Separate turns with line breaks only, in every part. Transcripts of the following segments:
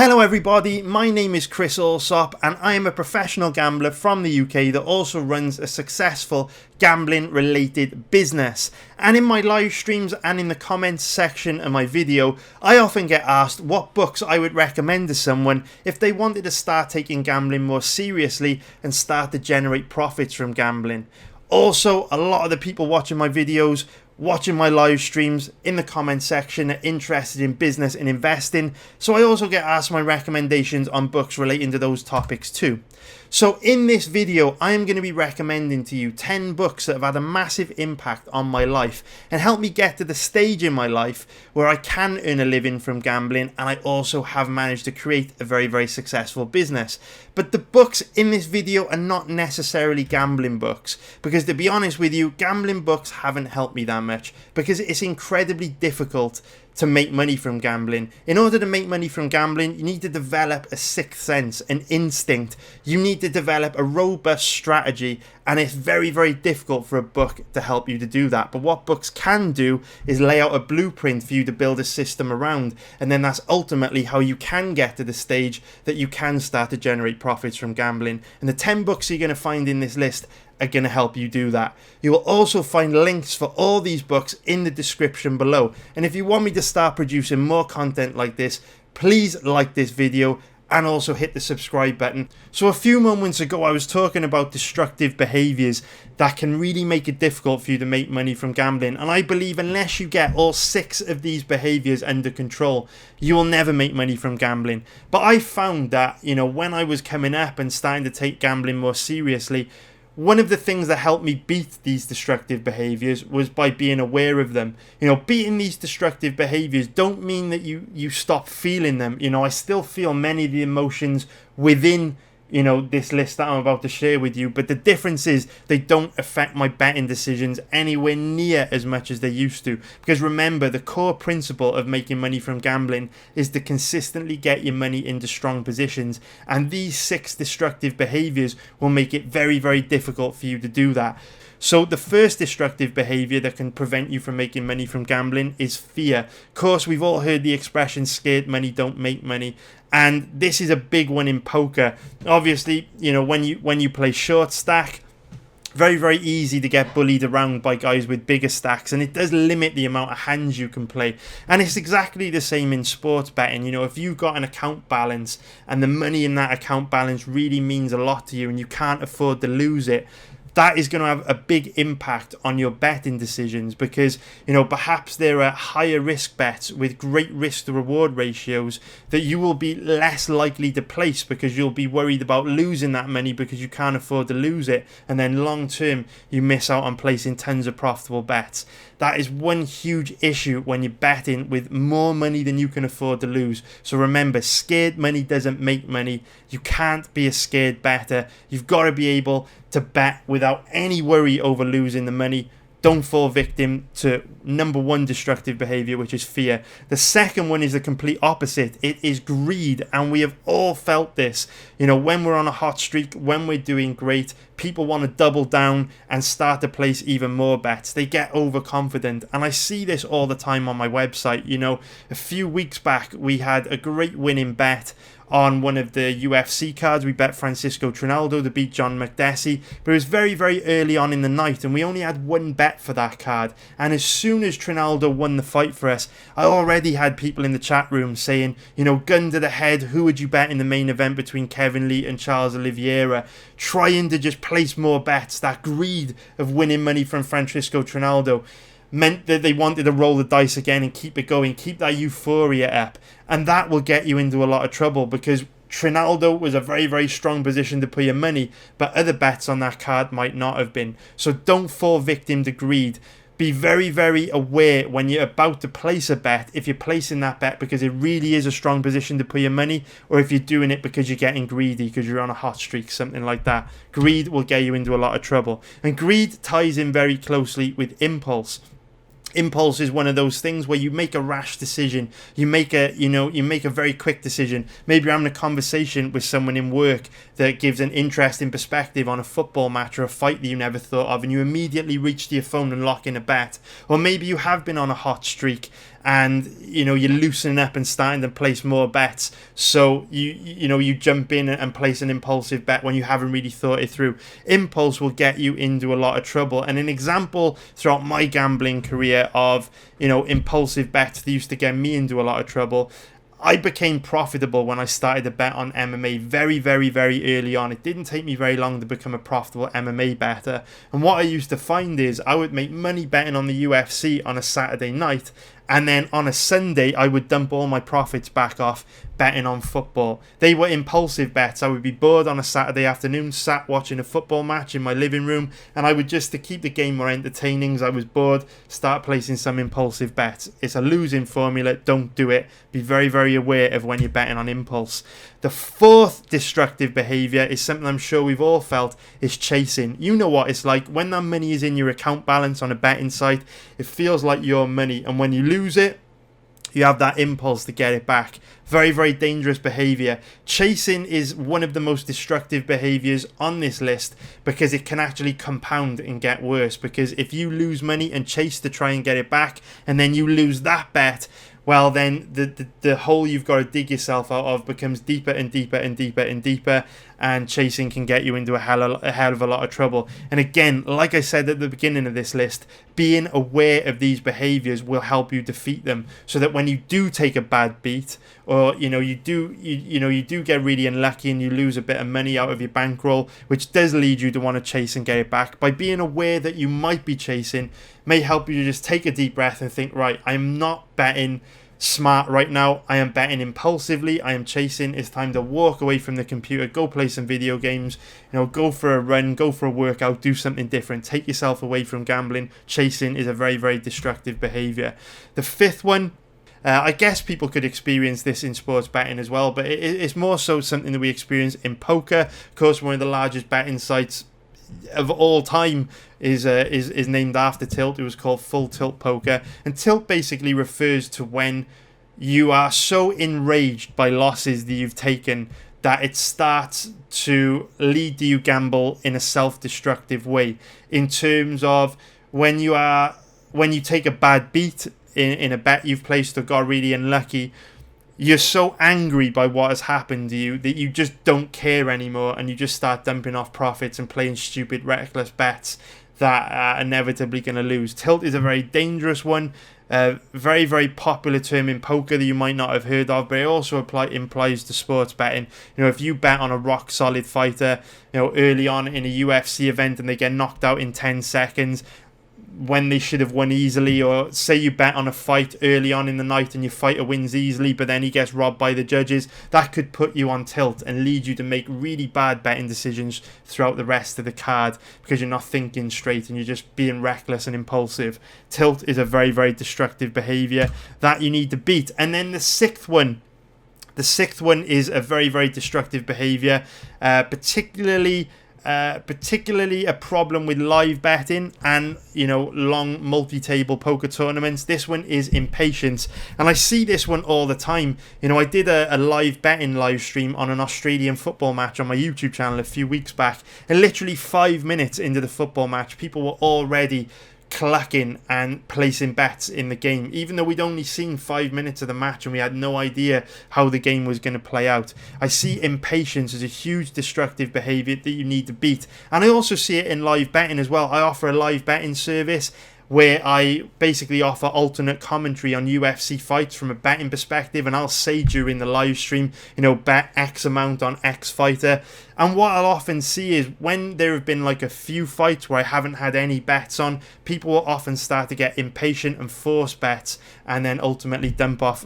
Hello everybody, my name is Chris Allsop and I am a professional gambler from the UK that also runs a successful gambling related business. And in my live streams and in the comments section of my video, I often get asked what books I would recommend to someone if they wanted to start taking gambling more seriously and start to generate profits from gambling. Also, a lot of the people watching my videos, watching my live streams in the comment section are interested in business and investing, so I also get asked my recommendations on books relating to those topics too. So in this video, I am going to be recommending to you 10 books that have had a massive impact on my life and helped me get to the stage in my life where I can earn a living from gambling, and I also have managed to create a very successful business. But the books in this video are not necessarily gambling books, because to be honest with you, gambling books haven't helped me that much because it's incredibly difficult to make money from gambling. In order to make money from gambling, you need to develop a sixth sense, an instinct. You need to develop a robust strategy, and it's very difficult for a book to help you to do that. But what books can do is lay out a blueprint for you to build a system around, and then that's ultimately how you can get to the stage that you can start to generate profits from gambling. And the 10 books you're going to find in this list are going to help you do that. You will also find links for all these books in the description below. And if you want me to start producing more content like this, please like this video and also hit the subscribe button. So a few moments ago I was talking about destructive behaviors that can really make it difficult for you to make money from gambling, and I believe unless you get all 6 of these behaviors under control, you will never make money from gambling. But I found that, when I was coming up and starting to take gambling more seriously, one of the things that helped me beat these destructive behaviors was by being aware of them. Beating these destructive behaviors don't mean that you stop feeling them. I still feel many of the emotions within this list that I'm about to share with you, but the difference is they don't affect my betting decisions anywhere near as much as they used to. Because remember, the core principle of making money from gambling is to consistently get your money into strong positions, and these 6 destructive behaviors will make it very difficult for you to do that. So the first destructive behavior that can prevent you from making money from gambling is fear. Of course, we've all heard the expression scared money don't make money, and this is a big one in poker. Obviously, when you play short stack, very easy to get bullied around by guys with bigger stacks, and it does limit the amount of hands you can play. And it's exactly the same in sports betting. If you've got an account balance and the money in that account balance really means a lot to you and you can't afford to lose it, that is going to have a big impact on your betting decisions, because perhaps there are higher risk bets with great risk to reward ratios that you will be less likely to place because you'll be worried about losing that money because you can't afford to lose it, and then long term you miss out on placing tons of profitable bets. That is one huge issue when you're betting with more money than you can afford to lose. So remember, scared money doesn't make money. You can't be a scared bettor. You've got to be able to bet without any worry over losing the money. Don't fall victim to number 1 destructive behavior, which is fear. The second one is the complete opposite. It is greed, and we have all felt this. When we're on a hot streak, when we're doing great, people want to double down and start to place even more bets. They get overconfident, and I see this all the time on my website. A few weeks back we had a great winning bet on one of the UFC cards. We bet Francisco Trinaldo to beat John McDessie, but it was very early on in the night and we only had 1 bet for that card. And as soon as Trinaldo won the fight for us, I already had people in the chat room saying, gun to the head, who would you bet in the main event between Kevin Lee and Charles Oliveira? Trying to just place more bets. That greed of winning money from Francisco Trinaldo meant that they wanted to roll the dice again and keep it going, keep that euphoria up, and that will get you into a lot of trouble, because Trinaldo was a very strong position to put your money, but other bets on that card might not have been. So don't fall victim to greed. Be very aware when you're about to place a bet, if you're placing that bet because it really is a strong position to put your money, or if you're doing it because you're getting greedy because you're on a hot streak, something like that. Greed will get you into a lot of trouble, and greed ties in very closely with impulse. Impulse is one of those things where you make a rash decision. You make a very quick decision. Maybe you're having a conversation with someone in work that gives an interesting perspective on a football match or a fight that you never thought of, and you immediately reach to your phone and lock in a bet. Or maybe you have been on a hot streak and you're loosening up and starting to place more bets. So you jump in and place an impulsive bet when you haven't really thought it through. Impulse will get you into a lot of trouble. And an example throughout my gambling career of impulsive bets that used to get me into a lot of trouble. I became profitable when I started to bet on MMA very, very, very early on. It didn't take me very long to become a profitable MMA bettor. And what I used to find is I would make money betting on the UFC on a Saturday night, and then on a Sunday I would dump all my profits back off betting on football. They were impulsive bets. I would be bored on a Saturday afternoon, sat watching a football match in my living room, and I would, just to keep the game more entertaining as I was bored, start placing some impulsive bets. It's a losing formula. Don't do it. Be very, very aware of when you're betting on impulse. The fourth destructive behavior is something I'm sure we've all felt, is chasing. You know what it's like when that money is in your account balance on a betting site. It feels like your money, and when you lose it, you have that impulse to get it back. Very, very dangerous behavior. Chasing is one of the most destructive behaviors on this list because it can actually compound and get worse. Because if you lose money and chase to try and get it back, and then you lose that bet, well, then the hole you've got to dig yourself out of becomes deeper and deeper and deeper and deeper, and chasing can get you into a hell of a lot of trouble. And again, like I said at the beginning of this list, being aware of these behaviors will help you defeat them, so that when you do take a bad beat, or you do get really unlucky and you lose a bit of money out of your bankroll, which does lead you to want to chase and get it back, by being aware that you might be chasing may help you to just take a deep breath and think, right, I'm not betting smart right now. I am betting impulsively. I am chasing. It's time to walk away from the computer, go play some video games, go for a run, go for a workout, do something different. Take yourself away from gambling. Chasing is a very, very destructive behavior. The fifth one, I guess people could experience this in sports betting as well, but it's more so something that we experience in poker. Of course, one of the largest betting sites of all time is named after Tilt. It was called Full Tilt Poker, and Tilt basically refers to when you are so enraged by losses that you've taken that it starts to lead to you gamble in a self-destructive way, in terms of when you take a bad beat in a bet you've placed or got really unlucky. You're so angry by what has happened to you that you just don't care anymore, and you just start dumping off profits and playing stupid, reckless bets that are inevitably going to lose. Tilt is a very dangerous one, very, very popular term in poker that you might not have heard of, but it also implies to sports betting. If you bet on a rock solid fighter, early on in a UFC event and they get knocked out in 10 seconds, when they should have won easily, or say you bet on a fight early on in the night and your fighter wins easily but then he gets robbed by the judges, that could put you on tilt and lead you to make really bad betting decisions throughout the rest of the card because you're not thinking straight and you're just being reckless and impulsive. Tilt is a very, very destructive behavior that you need to beat. And then the sixth one is a very, very destructive behavior, particularly a problem with live betting and long multi-table poker tournaments. This one is impatience, and I see this one all the time. I did a live betting live stream on an Australian football match on my YouTube channel a few weeks back, and literally 5 minutes into the football match, people were already clucking and placing bets in the game, even though we'd only seen 5 minutes of the match and we had no idea how the game was going to play out. I see impatience as a huge destructive behavior that you need to beat, and I also see it in live betting as well. I offer a live betting service where I basically offer alternate commentary on UFC fights from a betting perspective, and I'll say during the live stream, bet X amount on X fighter. And what I'll often see is when there have been like a few fights where I haven't had any bets on, people will often start to get impatient and force bets, and then ultimately dump off,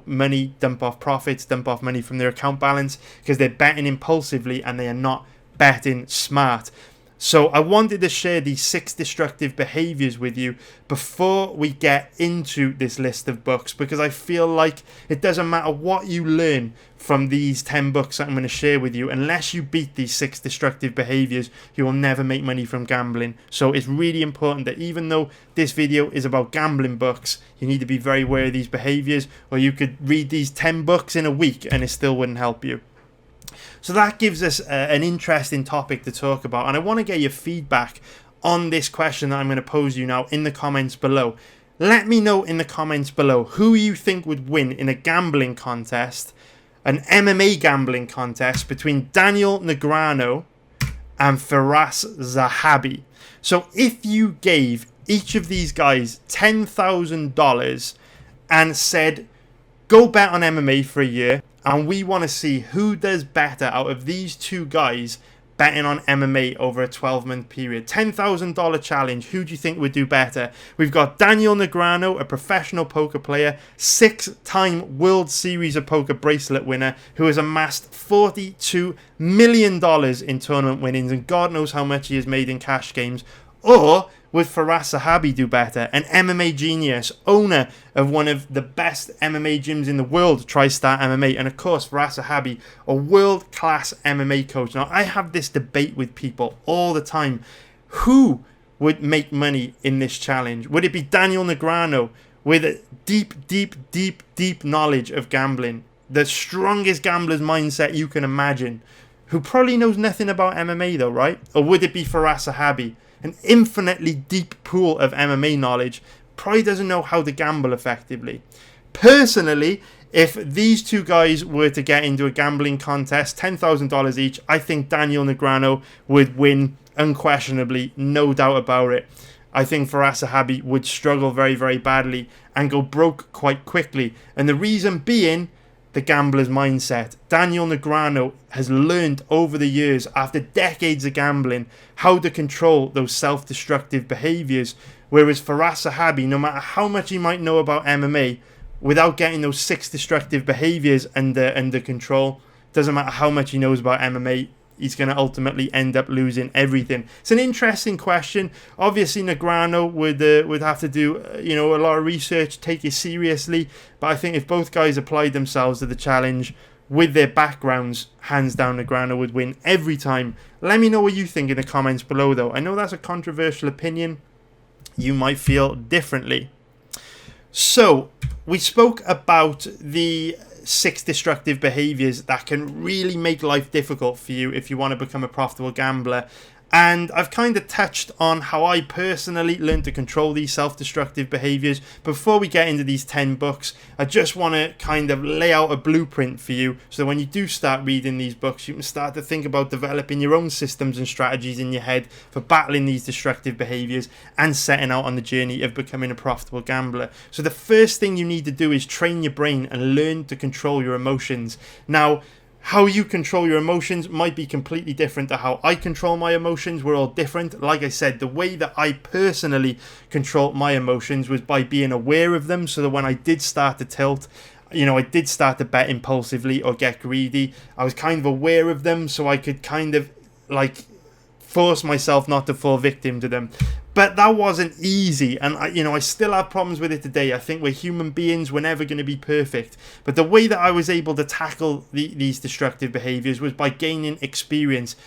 money, dump off profits, dump off money from their account balance because they're betting impulsively and they are not betting smart. So I wanted to share these 6 destructive behaviors with you before we get into this list of books, because I feel like it doesn't matter what you learn from these 10 books that I'm going to share with you, unless you beat these 6 destructive behaviors, you will never make money from gambling. So it's really important that even though this video is about gambling books, you need to be very aware of these behaviors, or you could read these 10 books in a week and it still wouldn't help you. So that gives us an interesting topic to talk about, and I want to get your feedback on this question that I'm going to pose you now in the comments below. Let me know in the comments below who you think would win in a gambling contest, an MMA gambling contest between Daniel Negreanu and Firas Zahabi. So if you gave each of these guys $10,000 and said, go bet on MMA for a year, and we want to see who does better out of these two guys betting on MMA over a 12-month period. $10,000 challenge. Who do you think would do better? We've got Daniel Negreanu, a professional poker player, 6-time World Series of Poker bracelet winner, who has amassed $42 million in tournament winnings, and God knows how much he has made in cash games. Or would Firas Zahabi do better? An MMA genius, owner of one of the best MMA gyms in the world, TriStar MMA, and of course Firas Zahabi, a world-class MMA coach. Now, I have this debate with people all the time. Who would make money in this challenge? Would it be Daniel Negreanu with a deep knowledge of gambling, the strongest gambler's mindset you can imagine, who probably knows nothing about MMA though, right? Or would it be Firas Zahabi, an infinitely deep pool of MMA knowledge, probably doesn't know how to gamble effectively? Personally, if these two guys were to get into a gambling contest, $10,000 each, I think Daniel Negreanu would win unquestionably, no doubt about it. I think Firas Zahabi would struggle very badly and go broke quite quickly. And the reason being, the gambler's mindset. Daniel Negreanu has learned over the years, after decades of gambling, how to control those self-destructive behaviours. Whereas Firas Zahabi, no matter how much he might know about MMA, without getting those 6 destructive behaviours under control, doesn't matter how much he knows about MMA, he's going to ultimately end up losing everything. It's an interesting question. Obviously, Negreanu would have to do a lot of research, take it seriously. But I think if both guys applied themselves to the challenge with their backgrounds, hands down, Negreanu would win every time. Let me know what you think in the comments below, though. I know that's a controversial opinion. You might feel differently. So, we spoke about the 6 destructive behaviors that can really make life difficult for you if you want to become a profitable gambler. And I've kind of touched on how I personally learned to control these self-destructive behaviors. Before we get into these 10 books, I just want to kind of lay out a blueprint for you so that when you do start reading these books, you can start to think about developing your own systems and strategies in your head for battling these destructive behaviors and setting out on the journey of becoming a profitable gambler. So the first thing you need to do is train your brain and learn to control your emotions. Now, how you control your emotions might be completely different to how I control my emotions. We're all different. Like I said, the way that I personally control my emotions was by being aware of them, so that when I did start to tilt, I did start to bet impulsively or get greedy, I was kind of aware of them, so I could kind of force myself not to fall victim to them. But that wasn't easy, and I still have problems with it today. I think we're human beings, we're never going to be perfect. But the way that I was able to tackle these destructive behaviors was by gaining experience,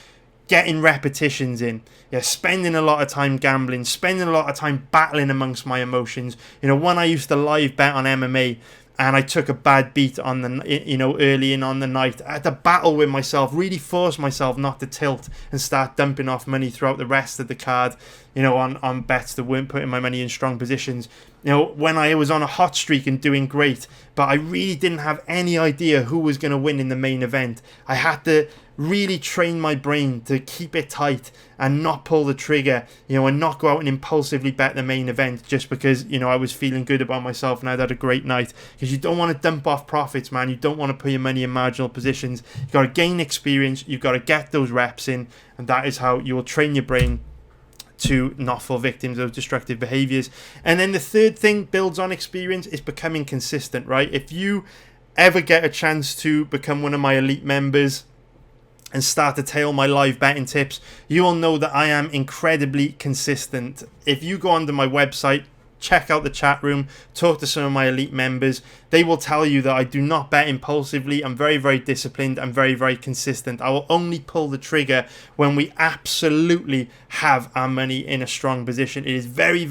getting repetitions in, spending a lot of time gambling, spending a lot of time battling amongst my emotions. When I used to live bet on MMA, and I took a bad beat on the, early in on the night, I had to battle with myself, really force myself not to tilt and start dumping off money throughout the rest of the card, on bets that weren't putting my money in strong positions. When I was on a hot streak and doing great, but I really didn't have any idea who was going to win in the main event. I had to really train my brain to keep it tight and not pull the trigger, and not go out and impulsively bet the main event just because, I was feeling good about myself and I'd had a great night. Because you don't want to dump off profits, man. You don't want to put your money in marginal positions. You've got to gain experience. You've got to get those reps in. And that is how you will train your brain to not fall victims of destructive behaviors. And then the third thing builds on experience is becoming consistent, right? If you ever get a chance to become one of my elite members and start to tail my live betting tips, you will know that I am incredibly consistent. If you go onto my website, check out the chat room, talk to some of my elite members, they will tell you that I do not bet impulsively. I'm very disciplined. I'm very consistent. I will only pull the trigger when we absolutely have our money in a strong position. It is very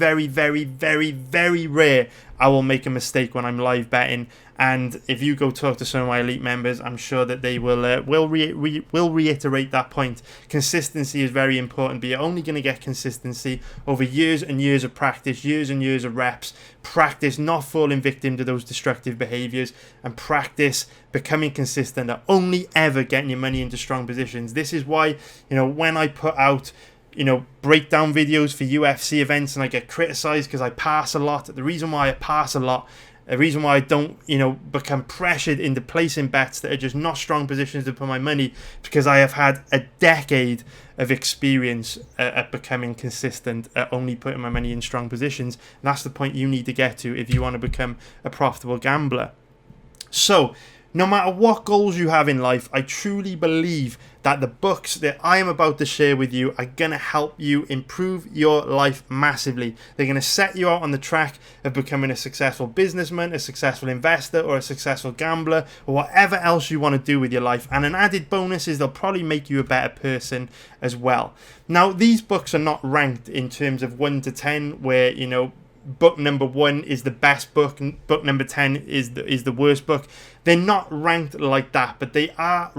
rare I will make a mistake when I'm live betting. And if you go talk to some of my elite members, I'm sure that they will reiterate that point. Consistency is very important, but you're only going to get consistency over years and years of practice, years and years of reps. Practice not falling victim to those destructive behaviors, and practice becoming consistent at only ever getting your money into strong positions. This is why, when I put out breakdown videos for UFC events and I get criticized because I pass a lot, the reason why I pass a lot, the reason why I don't, become pressured into placing bets that are just not strong positions to put my money, because I have had a decade of experience at becoming consistent, at only putting my money in strong positions. And that's the point you need to get to if you want to become a profitable gambler. So, no matter what goals you have in life, I truly believe that the books that I am about to share with you are going to help you improve your life massively. They're going to set you out on the track of becoming a successful businessman, a successful investor, or a successful gambler, or whatever else you want to do with your life. And an added bonus is they'll probably make you a better person as well. Now, these books are not ranked in terms of 1 to 10, where, book number 1 is the best book and book number 10 is the worst book. They're not ranked like that, but they are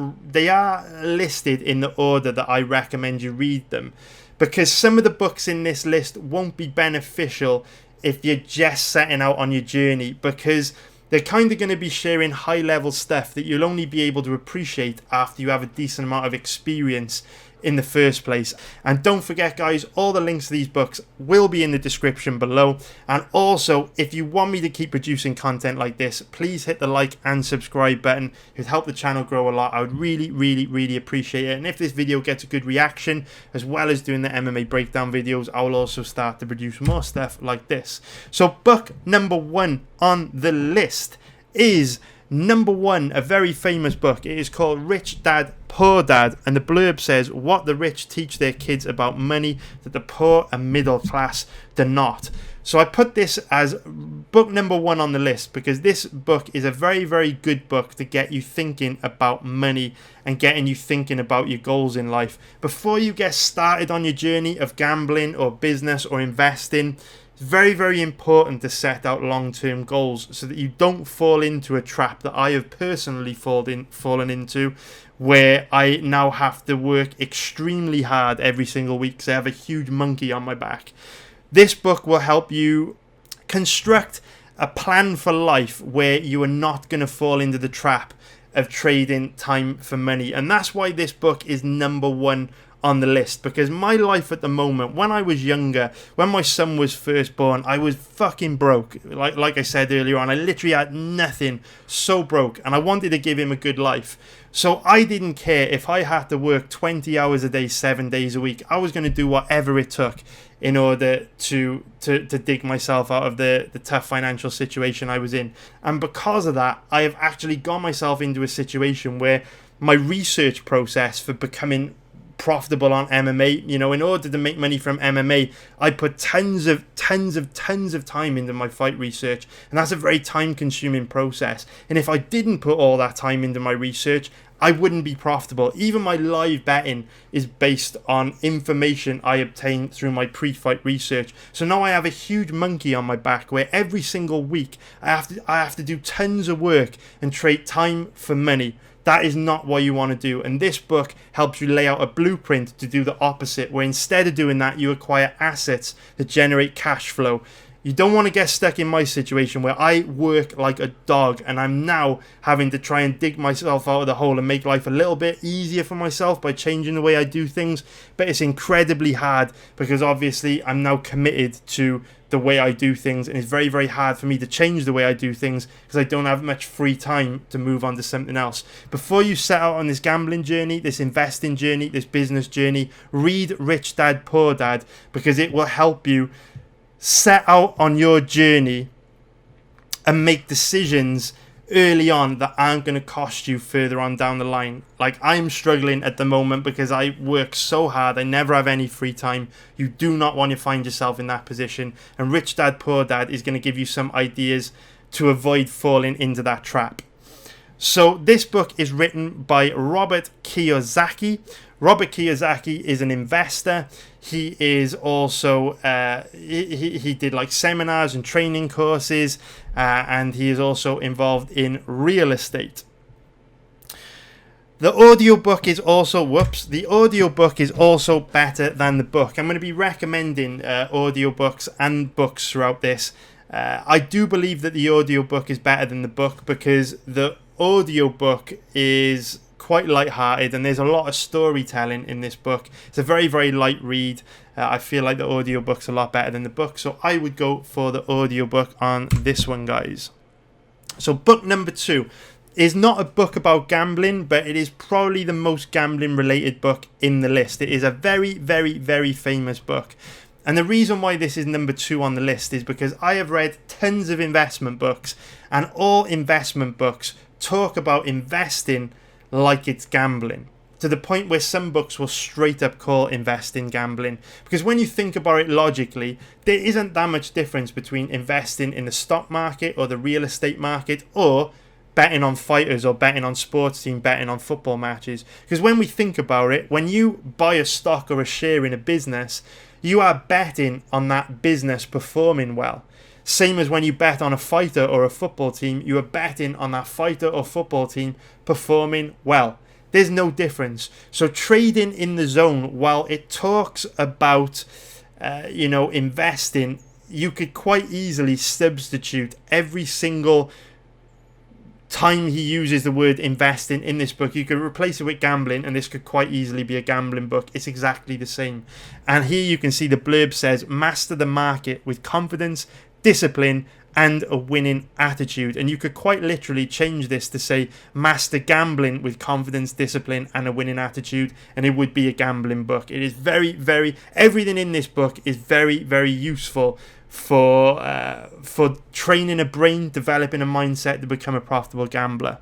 listed in the order that I recommend you read them, because some of the books in this list won't be beneficial if you're just setting out on your journey, because they're kind of going to be sharing high level stuff that you'll only be able to appreciate after you have a decent amount of experience in the first place. And don't forget, guys, all the links to these books will be in the description below. And also, if you want me to keep producing content like this, please hit the like and subscribe button. It would help the channel grow a lot. I would really, really, really appreciate it. And if this video gets a good reaction, as well as doing the MMA breakdown videos, I will also start to produce more stuff like this. So book number 1 on the list is number 1, a very famous book. It is called Rich Dad, Poor Dad, and the blurb says, what the rich teach their kids about money that the poor and middle class do not. So I put this as book number 1 on the list because this book is a very, very good book to get you thinking about money and getting you thinking about your goals in life. Before you get started on your journey of gambling or business or investing, it's very, very important to set out long-term goals so that you don't fall into a trap that I have personally fallen into, where I now have to work extremely hard every single week because I have a huge monkey on my back. This book will help you construct a plan for life where you are not going to fall into the trap of trading time for money. And that's why this book is number 1 on the list, because my life at the moment, when I was younger, when my son was first born, I was fucking broke. Like I said earlier on, I literally had nothing, so broke, and I wanted to give him a good life. So I didn't care if I had to work 20 hours a day, 7 days a week. I was going to do whatever it took in order to dig myself out of the tough financial situation I was in. And because of that, I have actually got myself into a situation where my research process for becoming profitable on MMA, in order to make money from MMA, I put tons of time into my fight research, and that's a very time consuming process. And if I didn't put all that time into my research, I wouldn't be profitable. Even my live betting is based on information I obtained through my pre-fight research. So now I have a huge monkey on my back where every single week I have to do tons of work and trade time for money. That is not what you want to do. And this book helps you lay out a blueprint to do the opposite, where instead of doing that, you acquire assets that generate cash flow. You don't want to get stuck in my situation where I work like a dog and I'm now having to try and dig myself out of the hole and make life a little bit easier for myself by changing the way I do things. But it's incredibly hard because obviously I'm now committed to the way I do things, and it's very, very hard for me to change the way I do things because I don't have much free time to move on to something else. Before you set out on this gambling journey, this investing journey, this business journey, read Rich Dad, Poor Dad, because it will help you set out on your journey and make decisions early on that aren't going to cost you further on down the line. Like, I'm struggling at the moment because I work so hard, I never have any free time. You do not want to find yourself in that position, and Rich Dad Poor Dad is going to give you some ideas to avoid falling into that trap. So this book is written by Robert Kiyosaki. Robert Kiyosaki is an investor. He is also he did like seminars and training courses, and he is also involved in real estate. The audiobook is also better than the book. I'm going to be recommending audiobooks and books throughout this. I do believe that the audiobook is better than the book because the audiobook is quite light-hearted and there's a lot of storytelling in this book. It's a very, very light read. I feel like the audiobook's a lot better than the book, so I would go for the audiobook on this one, guys. So book number 2 is not a book about gambling, but it is probably the most gambling related book in the list. It is a very, very, very famous book. And the reason why this is number 2 on the list is because I have read tons of investment books, and all investment books talk about investing like it's gambling, to the point where some books will straight up call investing gambling. Because when you think about it logically, there isn't that much difference between investing in the stock market or the real estate market, or betting on fighters, or betting on sports team, betting on football matches. Because when we think about it, when you buy a stock or a share in a business, you are betting on that business performing well. Same as when you bet on a fighter or a football team, you are betting on that fighter or football team performing well. There's no difference. So trading in the zone, while it talks about investing, you could quite easily substitute every single time he uses the word investing in this book. You could replace it with gambling, and this could quite easily be a gambling book. It's exactly the same. And here you can see the blurb says, master the market with confidence, discipline, and a winning attitude. And you could quite literally change this to say master gambling with confidence, discipline, and a winning attitude, and it would be a gambling book. It is very, very, everything in this book is very, very useful for training a brain, developing a mindset to become a profitable gambler.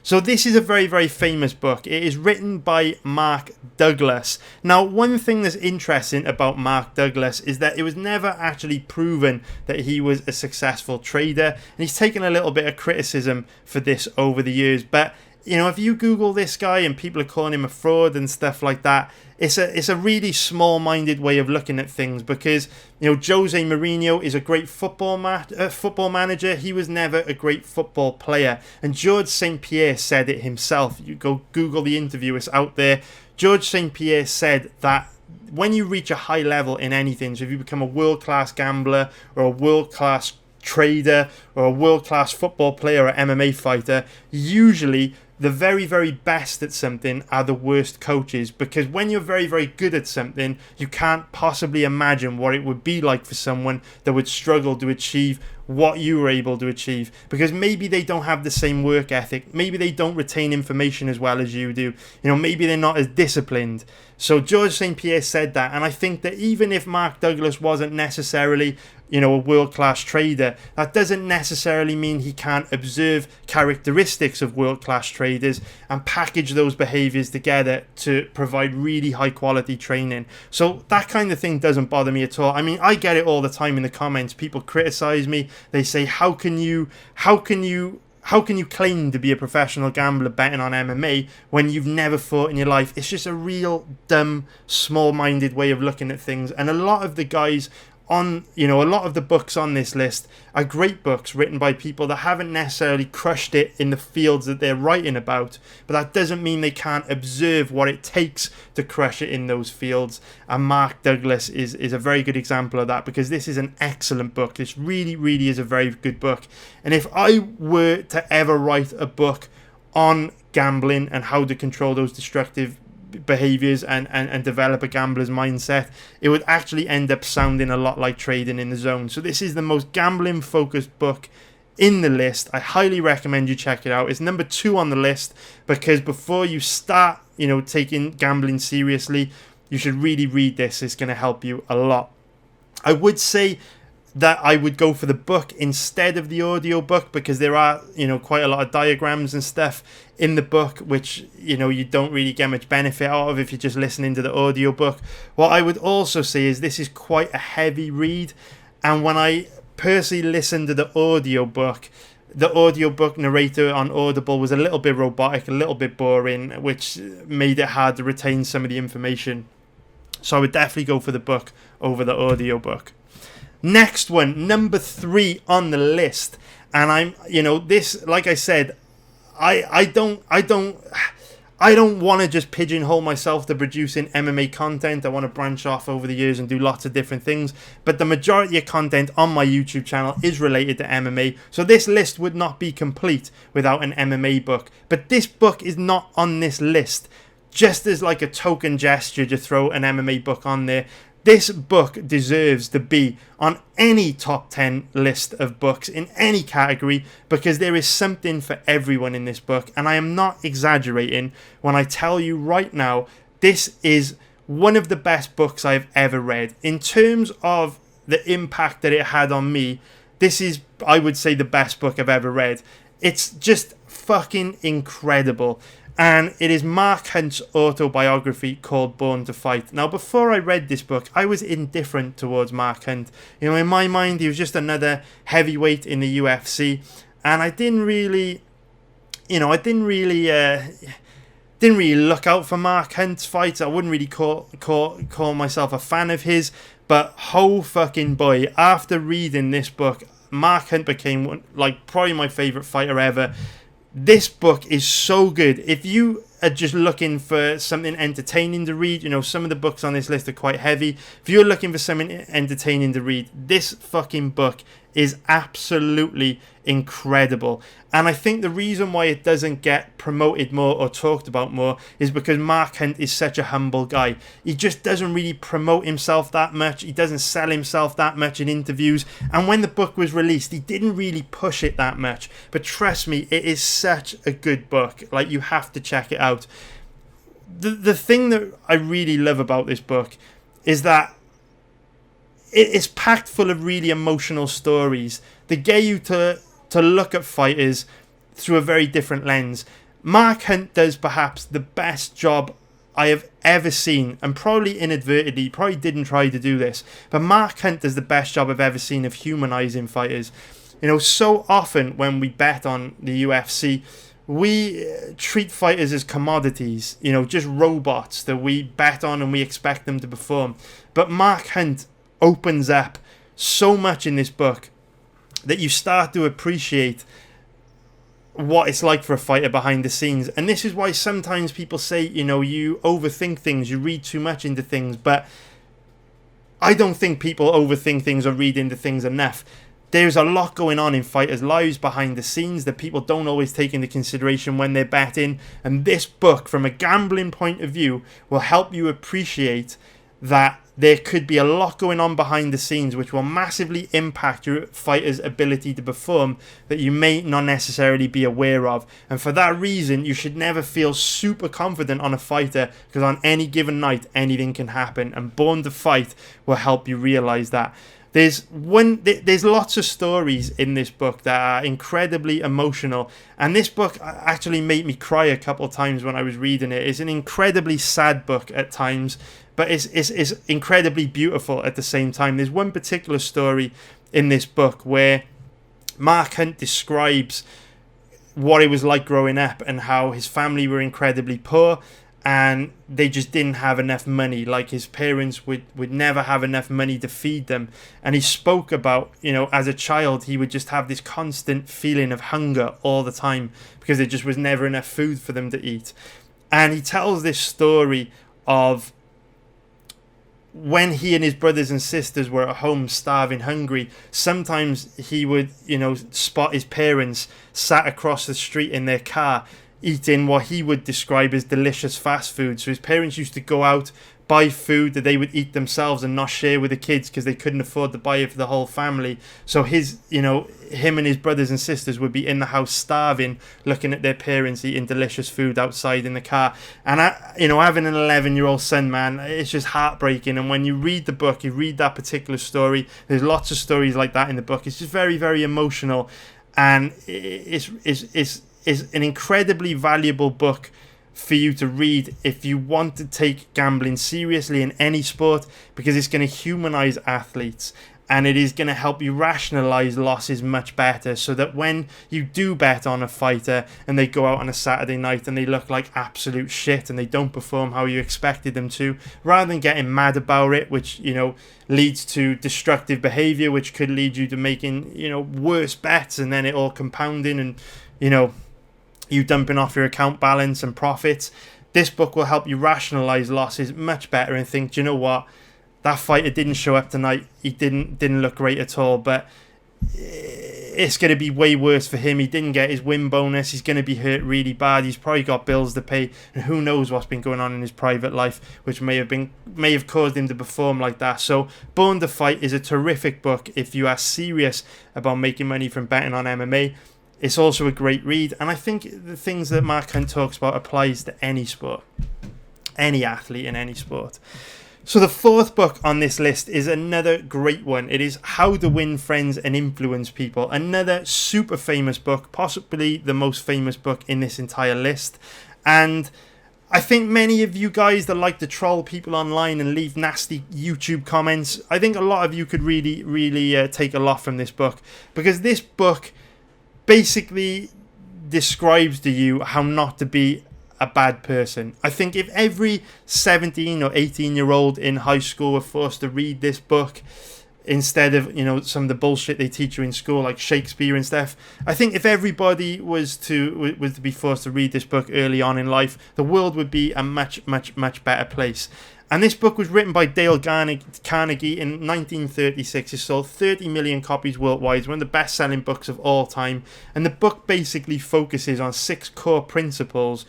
So this is a very, very famous book. It is written by Mark Douglas. Now, one thing that's interesting about Mark Douglas is that it was never actually proven that he was a successful trader, and he's taken a little bit of criticism for this over the years. But if you Google this guy and people are calling him a fraud and stuff like that, it's a really small-minded way of looking at things, because Jose Mourinho is a great football manager. He was never a great football player. And George St. Pierre said it himself. You go Google the interview, it's out there. George St. Pierre said that when you reach a high level in anything, so if you become a world-class gambler or a world-class trader or a world-class football player or MMA fighter, usually the very, very best at something are the worst coaches, because when you're very, very good at something, you can't possibly imagine what it would be like for someone that would struggle to achieve what you were able to achieve, because maybe they don't have the same work ethic, maybe they don't retain information as well as you do, maybe they're not as disciplined. So George St. Pierre said that, and I think that even if Mark Douglas wasn't necessarily a world-class trader, that doesn't necessarily mean he can't observe characteristics of world-class traders and package those behaviors together to provide really high-quality training. So that kind of thing doesn't bother me at all. I mean, I get it all the time in the comments. People criticize me. They say, how can you claim to be a professional gambler betting on MMA when you've never fought in your life? It's just a real dumb, small-minded way of looking at things. And a lot of the guys on, a lot of the books on this list are great books written by people that haven't necessarily crushed it in the fields that they're writing about, but that doesn't mean they can't observe what it takes to crush it in those fields. And Mark Douglas is a very good example of that, because this is an excellent book. This really, really is a very good book. And if I were to ever write a book on gambling and how to control those destructive behaviors and develop a gambler's mindset, it would actually end up sounding a lot like Trading in the Zone. So this is the most gambling focused book in the list. I highly recommend you check it out. It's number 2 on the list, because before you start taking gambling seriously, you should really read this. It's going to help you a lot. I would say that I would go for the book instead of the audio book, because there are quite a lot of diagrams and stuff in the book which you don't really get much benefit out of if you're just listening to the audio book. What I would also say is this is quite a heavy read, and when I personally listen to the audio book, The audiobook narrator on Audible was a little bit robotic, a little bit boring, which made it hard to retain some of the information. So I would definitely go for the book over the audiobook. Next one, number 3 on the list. And I'm, this, like I said, I don't want to just pigeonhole myself to producing MMA content. I want to branch off over the years and do lots of different things. But the majority of content on my YouTube channel is related to MMA. So this list would not be complete without an MMA book. But this book is not on this list. Just as like a token gesture to throw an MMA book on there. This book deserves to be on any top 10 list of books in any category, because there is something for everyone in this book. And I am not exaggerating when I tell you right now, this is one of the best books I've ever read. In terms of the impact that it had on me, this is, I would say, the best book I've ever read. It's just fucking incredible. And it is Mark Hunt's autobiography called Born to Fight. Now, before I read this book, I was indifferent towards Mark Hunt. In my mind, he was just another heavyweight in the UFC. And I didn't really look out for Mark Hunt's fights. I wouldn't really call myself a fan of his. But oh fucking boy, after reading this book, Mark Hunt became probably my favourite fighter ever. This book is so good. If you are just looking for something entertaining to read, some of the books on this list are quite heavy. If you're looking for something entertaining to read, this fucking book is absolutely incredible. And I think the reason why it doesn't get promoted more or talked about more is because Mark Hunt is such a humble guy. He just doesn't really promote himself that much. He doesn't sell himself that much in interviews. And when the book was released, he didn't really push it that much. But trust me, it is such a good book. You have to check it out. The thing that I really love about this book is that it's packed full of really emotional stories that get you to look at fighters through a very different lens. Mark Hunt does perhaps the best job I have ever seen, and probably inadvertently, probably didn't try to do this, but Mark Hunt does the best job I've ever seen of humanizing fighters. So often when we bet on the UFC, we treat fighters as commodities, just robots that we bet on and we expect them to perform. But Mark Hunt opens up so much in this book that you start to appreciate what it's like for a fighter behind the scenes. And this is why sometimes people say, you overthink things, you read too much into things. But I don't think people overthink things or read into things enough. There's a lot going on in fighters' lives behind the scenes that people don't always take into consideration when they're betting. And this book, from a gambling point of view, will help you appreciate that there could be a lot going on behind the scenes which will massively impact your fighter's ability to perform that you may not necessarily be aware of. And for that reason, you should never feel super confident on a fighter, because on any given night, anything can happen. And Born to Fight will help you realize that. There's lots of stories in this book that are incredibly emotional, and this book actually made me cry a couple of times when I was reading it. It's an incredibly sad book at times, but it's incredibly beautiful at the same time. There's one particular story in this book where Mark Hunt describes what it was like growing up and how his family were incredibly poor and they just didn't have enough money. His parents would never have enough money to feed them. And he spoke about, as a child, he would just have this constant feeling of hunger all the time because there just was never enough food for them to eat. And he tells this story of when he and his brothers and sisters were at home starving, hungry. Sometimes he would, spot his parents sat across the street in their car eating what he would describe as delicious fast food. So his parents used to go out, buy food that they would eat themselves and not share with the kids because they couldn't afford to buy it for the whole family. So him and his brothers and sisters would be in the house starving, looking at their parents eating delicious food outside in the car. And having an 11-year-old son, man, it's just heartbreaking. And when you read the book, you read that particular story, there's lots of stories like that in the book. It's just very, very emotional, and is an incredibly valuable book for you to read if you want to take gambling seriously in any sport, because it's going to humanize athletes. and it is going to help you rationalize losses much better, so that when you do bet on a fighter and they go out on a Saturday night and they look like absolute shit and they don't perform how you expected them to, rather than getting mad about it, which, you know, leads to destructive behavior, which could lead you to making, you know, worse bets, and then it all compounding and, you know, you dumping off your account balance and profits. This book will help you rationalize losses much better and think, do you know what, that fighter didn't show up tonight, he didn't look great at all, but it's going to be way worse for him. He didn't get his win bonus, he's going to be hurt really bad, he's probably got bills to pay, and who knows what's been going on in his private life, which may have caused him to perform like that. So Born to Fight is a terrific book if you are serious about making money from betting on MMA. It's also a great read, and I think the things that Mark Hunt talks about applies to any sport, any athlete in any sport. So the fourth book on this list is another great one. It is How to Win Friends and Influence People. Another super famous book, possibly the most famous book in this entire list. And I think many of you guys that like to troll people online and leave nasty YouTube comments, I think a lot of you could really take a lot from this book. Because this book basically describes to you how not to be a bad person. I think if every 17 or 18-year-old in high school were forced to read this book instead of, you know, some of the bullshit they teach you in school like Shakespeare and stuff, I think if everybody was to be forced to read this book early on in life, the world would be a much better place. And this book was written by Dale Carnegie in 1936. It sold 30 million copies worldwide. It's one of the best-selling books of all time. And the book basically focuses on 6 core principles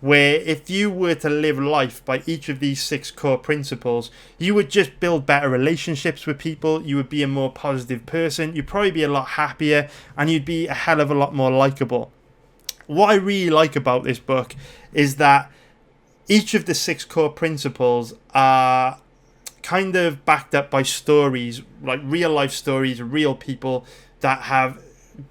where if you were to live life by each of these 6 core principles, you would just build better relationships with people, you would be a more positive person, you'd probably be a lot happier, and you'd be a hell of a lot more likable. What I really like about this book is that each of the 6 core principles are kind of backed up by stories, like real life stories, real people that have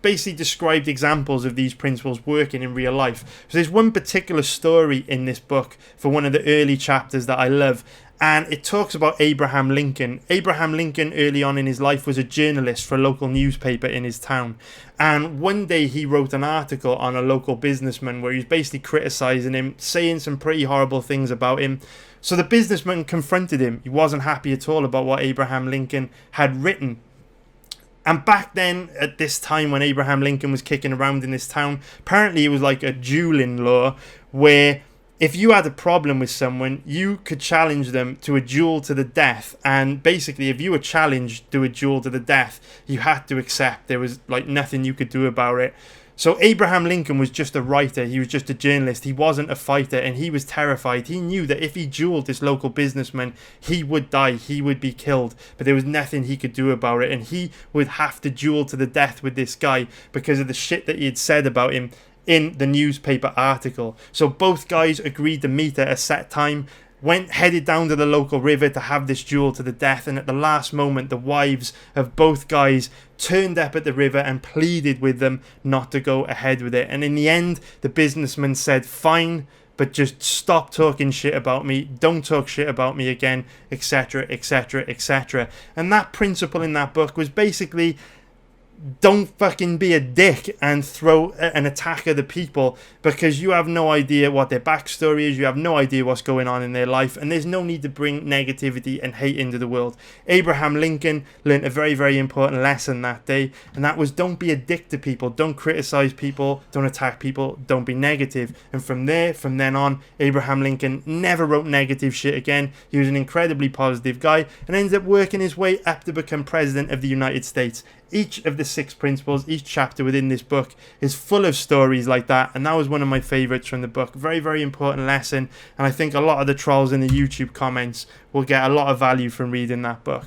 basically described examples of these principles working in real life. So there's one particular story in this book for one of the early chapters that I love, and it talks about Abraham Lincoln. Abraham Lincoln early on in his life was a journalist for a local newspaper in his town, and one day he wrote an article on a local businessman where he was basically criticizing him, saying some pretty horrible things about him. So the businessman confronted him. He wasn't happy at all about what Abraham Lincoln had written. And back then, at this time when Abraham Lincoln was kicking around in this town, apparently it was like a dueling law where if you had a problem with someone, you could challenge them to a duel to the death. And basically, if you were challenged to a duel to the death, you had to accept. There was like nothing you could do about it. So Abraham Lincoln was just a writer, he was just a journalist, he wasn't a fighter, and he was terrified. He knew that if he dueled this local businessman, he would die, he would be killed, but there was nothing he could do about it, and he would have to duel to the death with this guy because of the shit that he had said about him in the newspaper article. So both guys agreed to meet at a set time, headed down to the local river to have this duel to the death, and at the last moment the wives of both guys turned up at the river and pleaded with them not to go ahead with it. And in the end, the businessman said, fine, but just stop talking shit about me, don't talk shit about me again, etc, etc, etc. And that principle in that book was basically, don't fucking be a dick and throw an attack at the people, because you have no idea what their backstory is, you have no idea what's going on in their life, and there's no need to bring negativity and hate into the world. Abraham Lincoln learned a very important lesson that day, and that was, don't be a dick to people, don't criticize people, don't attack people, don't be negative. And from then on, Abraham Lincoln never wrote negative shit again. He was an incredibly positive guy and ended up working his way up to become president of the United States. Each of the 6 principles, each chapter within this book is full of stories like that, and that was one of my favourites from the book. Very important lesson, and I think a lot of the trolls in the YouTube comments will get a lot of value from reading that book.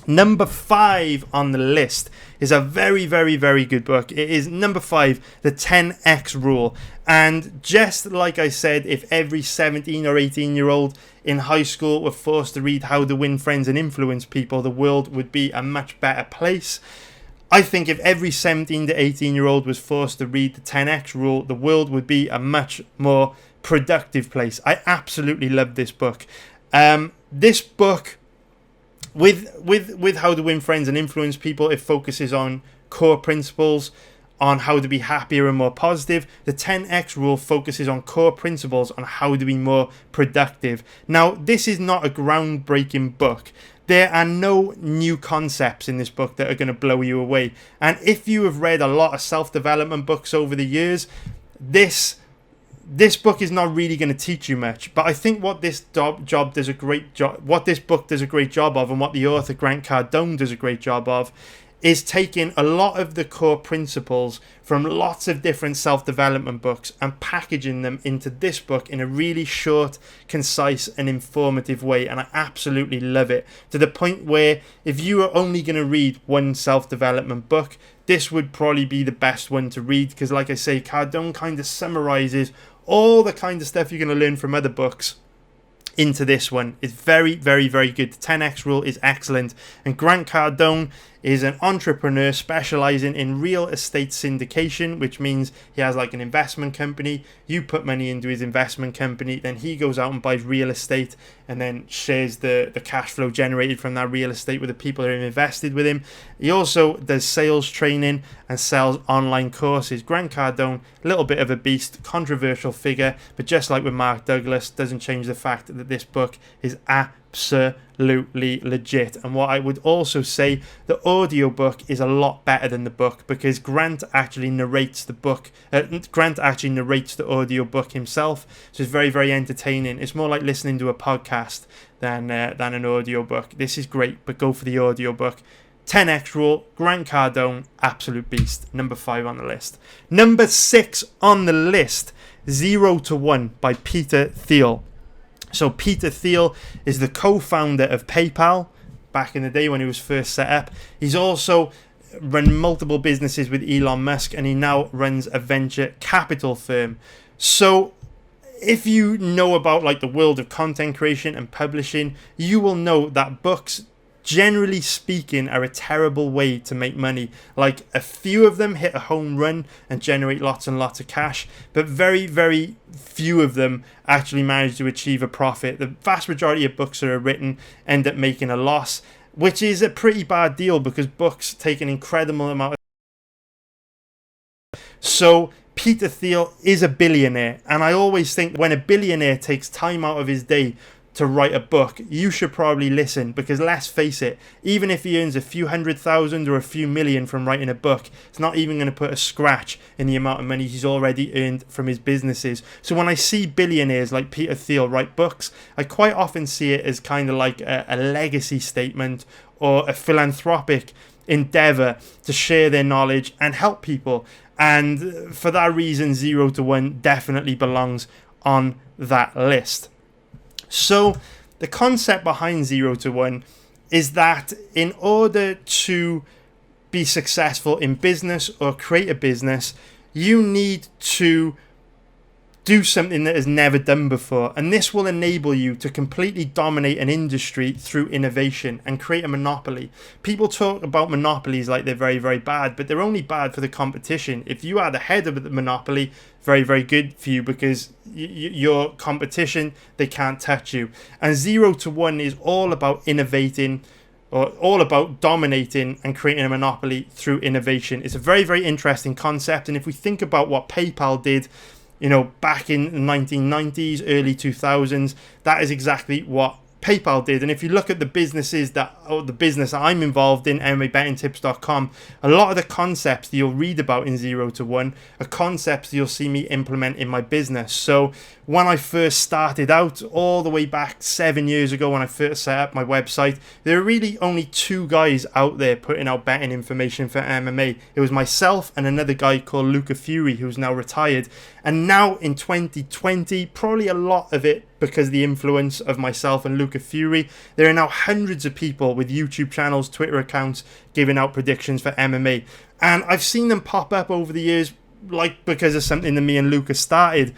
Number 5 on the list is a very good book. It is number 5, The 10X Rule. And just like I said, if every 17 or 18-year-old in high school were forced to read How to Win Friends and Influence People, the world would be a much better place. I think if every 17 to 18-year-old was forced to read the 10X Rule, the world would be a much more productive place. I absolutely love this book. This book With How to Win Friends and Influence People, it focuses on core principles on how to be happier and more positive. The 10x rule focuses on core principles on how to be more productive. Now, this is not a groundbreaking book. There are no new concepts in this book that are going to blow you away. And if you have read a lot of self-development books over the years, this book is not really going to teach you much. But I think what this book does a great job of, and what the author Grant Cardone does a great job of, is taking a lot of the core principles from lots of different self-development books and packaging them into this book in a really short, concise and informative way. And I absolutely love it, to the point where if you are only going to read one self-development book, this would probably be the best one to read, because like I say, Cardone kind of summarizes all the kind of stuff you're going to learn from other books into this one. It's very, very, very good. The 10x rule is excellent. And Grant Cardone is an entrepreneur specializing in real estate syndication, which means he has like an investment company. You put money into his investment company, then he goes out and buys real estate and then shares the cash flow generated from that real estate with the people who have invested with him. He also does sales training and sells online courses. Grant Cardone, a little bit of a beast, controversial figure, but just like with Mark Douglas, doesn't change the fact that this book is absolutely legit. And what I would also say, the audiobook is a lot better than the book, because Grant actually narrates the audiobook himself, so it's very, very entertaining. It's more like listening to a podcast than an audiobook. This is great, but go for the audiobook. 10x rule, Grant Cardone, absolute beast. Number 5 on the list. Number 6 on the list, 0 to 1 by Peter Thiel. So Peter Thiel is the co-founder of PayPal back in the day when it was first set up. He's also run multiple businesses with Elon Musk, and he now runs a venture capital firm. So if you know about like the world of content creation and publishing, you will know that books, generally speaking, are a terrible way to make money. Like, a few of them hit a home run and generate lots and lots of cash, but very, very few of them actually manage to achieve a profit. The vast majority of books that are written end up making a loss, which is a pretty bad deal, because books take an incredible amount of... So Peter Thiel is a billionaire, and I always think when a billionaire takes time out of his day to write a book, you should probably listen, because let's face it, even if he earns a few $100,000 or a few million from writing a book, it's not even going to put a scratch in the amount of money he's already earned from his businesses. So when I see billionaires like Peter Thiel write books, I quite often see it as kind of like a legacy statement or a philanthropic endeavor to share their knowledge and help people. And for that reason, 0 to 1 definitely belongs on that list. So the concept behind 0 to 1 is that in order to be successful in business or create a business, you need to do something that is never done before. And this will enable you to completely dominate an industry through innovation and create a monopoly. People talk about monopolies like they're very, very bad, but they're only bad for the competition. If you are the head of the monopoly, very, very good for you, because your competition, they can't touch you. And 0 to 1 is all about innovating, or all about dominating and creating a monopoly through innovation. It's a very, very interesting concept. And if we think about what PayPal did, back in the 1990s, early 2000s, that is exactly what PayPal did. And if you look at the business that I'm involved in, MMABettingTips.com, a lot of the concepts that you'll read about in 0 to 1 are concepts that you'll see me implement in my business. So when I first started out, all the way back 7 years ago, when I first set up my website, there were really only 2 guys out there putting out betting information for MMA. It was myself and another guy called Luca Fury, who's now retired. And now in 2020, probably a lot of it because of the influence of myself and Luca Fury, there are now hundreds of people with YouTube channels, Twitter accounts, giving out predictions for MMA. And I've seen them pop up over the years, like because of something that me and Luca started.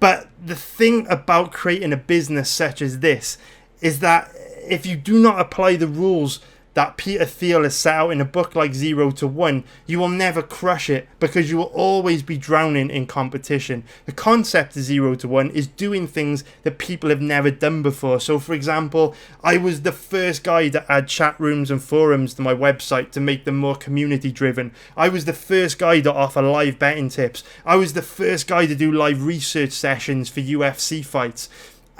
But the thing about creating a business such as this is that if you do not apply the rules that Peter Thiel has set out in a book like 0 to 1, you will never crush it because you will always be drowning in competition. The concept of 0 to 1 is doing things that people have never done before. So for example, I was the first guy to add chat rooms and forums to my website to make them more community driven. I was the first guy to offer live betting tips. I was the first guy to do live research sessions for UFC fights.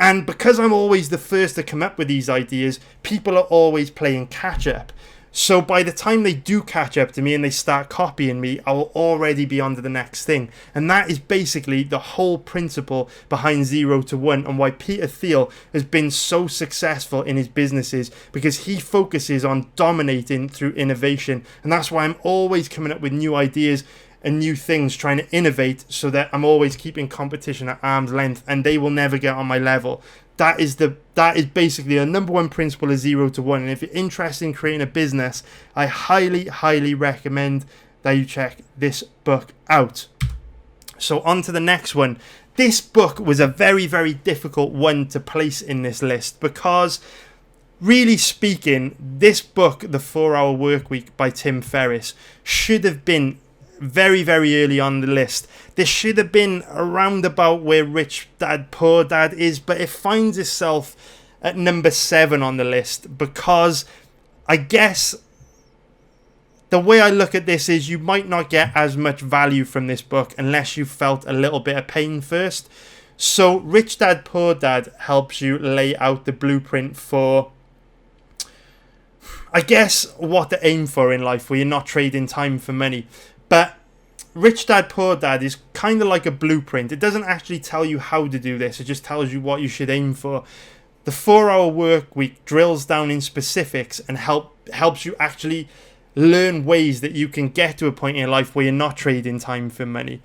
And because I'm always the first to come up with these ideas, people are always playing catch up. So by the time they do catch up to me and they start copying me, I will already be on to the next thing. And that is basically the whole principle behind 0 to 1 and why Peter Thiel has been so successful in his businesses, because he focuses on dominating through innovation. And that's why I'm always coming up with new ideas and new things, trying to innovate, so that I'm always keeping competition at arm's length and they will never get on my level. That is basically the number one principle of 0 to 1. And if you're interested in creating a business, I highly recommend that you check this book out. So on to the next one. This book was a very difficult one to place in this list because, really speaking, this book, The 4-Hour Workweek by Tim Ferriss, should have been very early on the list. This should have been around about where Rich Dad Poor Dad is, but it finds itself at number 7 on the list because I guess the way I look at this is you might not get as much value from this book unless you felt a little bit of pain first. So Rich Dad Poor Dad helps you lay out the blueprint for, I guess, what to aim for in life, where you're not trading time for money. But Rich Dad Poor Dad is kind of like a blueprint. It doesn't actually tell you how to do this. It just tells you what you should aim for. The 4-Hour Workweek drills down in specifics and helps you actually learn ways that you can get to a point in your life where you're not trading time for money.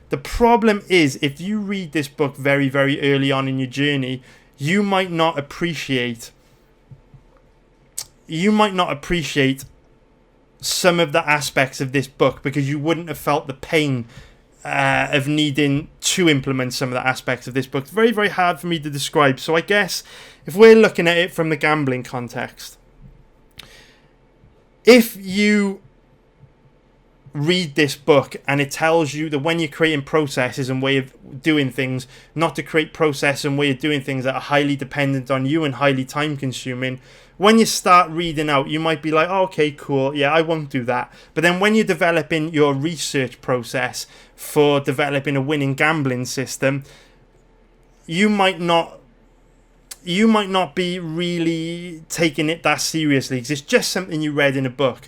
The problem is, if you read this book very early on in your journey, you might not appreciate some of the aspects of this book because you wouldn't have felt the pain of needing to implement some of the aspects of this book. It's very hard for me to describe. So I guess if we're looking at it from the gambling context, if you read this book and it tells you that when you're creating processes and way of doing things, not to create process and way of doing things that are highly dependent on you and highly time consuming, when you start reading out, you might be like, oh, okay, cool, yeah, I won't do that. But then when you're developing your research process for developing a winning gambling system, you might not be really taking it that seriously because it's just something you read in a book.